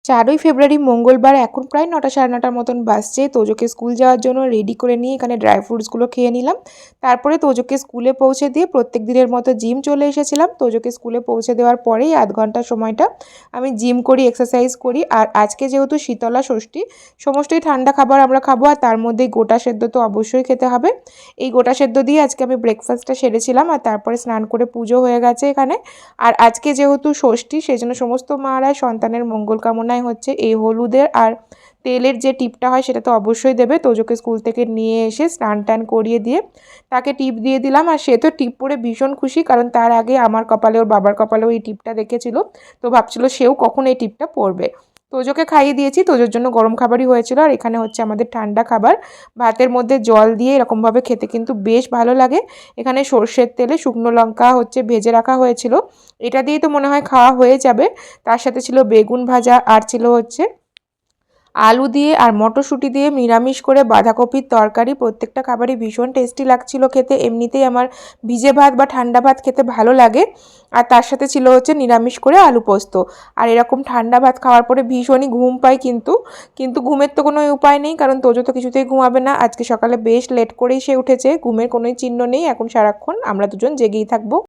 4ই ফেব্রুয়ারি মঙ্গলবার এখন প্রায় 9টা সাড়ে 9টার মতন বাজছে। তোজোকে স্কুল যাওয়ার জন্য রেডি করে নিয়ে এখানে ড্রাই ফ্রুটসগুলো খেয়ে নিলাম। তারপরে তোজোকে স্কুলে পৌঁছে দিয়ে প্রত্যেক দিনের মতো জিম চলে এসেছিলাম। তোজোকে স্কুলে পৌঁছে দেওয়ার পরেই আধ ঘন্টার সময়টা আমি জিম করি, এক্সারসাইজ করি। আর আজকে যেহেতু শীতলা ষষ্ঠী, সমস্তই ঠান্ডা খাবার আমরা খাবো, আর তার মধ্যেই গোটা সেদ্ধ তো অবশ্যই খেতে হবে। এই গোটা সেদ্ধ দিয়ে আজকে আমি ব্রেকফাস্টটা সেরেছিলাম, আর তারপরে স্নান করে পুজো হয়ে গেছে এখানে। আর আজকে যেহেতু ষষ্ঠী, সেজন্য সমস্ত মারা সন্তানের মঙ্গল কামনায় হচ্ছে এই হলুদের আর তেলের যে টিপটা হয় সেটা তো অবশ্যই দেবে। তোজোকে স্কুল থেকে নিয়ে এসে স্নান টান করিয়ে দিয়ে তাকে টিপ দিয়ে দিলাম, আর সে তো টিপ পরে ভীষণ খুশি, কারণ তার আগে আমার কপালে ওর বাবার কপালেও এই টিপটা দেখেছিল, তো ভাবছিল সেও কখন এই টিপটা পরবে। তোজোকে খাইয়ে দিয়েছি, তোজোর জন্য গরম খাবারই হয়েছিল। আর এখানে হচ্ছে আমাদের ঠান্ডা খাবার, ভাতের মধ্যে জল দিয়ে এরকমভাবে খেতে কিন্তু বেশ ভালো লাগে। এখানে সর্ষের তেলে শুকনো লঙ্কা হচ্ছে ভেজে রাখা হয়েছিল, এটা দিয়েই তো মনে হয় খাওয়া হয়ে যাবে। তার সাথে ছিল বেগুন ভাজা, আর ছিল হচ্ছে আলু দিয়ে আর মটরশুঁটি দিয়ে নিরামিষ করে বাঁধাকপির তরকারি। প্রত্যেকটা খাবারই ভীষণ টেস্টি লাগছিল খেতে। এমনিতেই আমার ভিজে ভাত বা ঠান্ডা ভাত খেতে ভালো লাগে। আর তার সাথে ছিল হচ্ছে নিরামিষ করে আলু পোস্ত। আর এরকম ঠান্ডা ভাত খাওয়ার পরে ভীষণই ঘুম পাই, কিন্তু ঘুমের তো কোনো উপায় নেই, কারণ তোজো তো কিছুতেই ঘুমাবে না। আজকে সকালে বেশ লেট করেই সে উঠেছে, ঘুমের কোনোই চিহ্ন নেই। এখন সারাক্ষণ আমরা দুজন জেগেই থাকবো।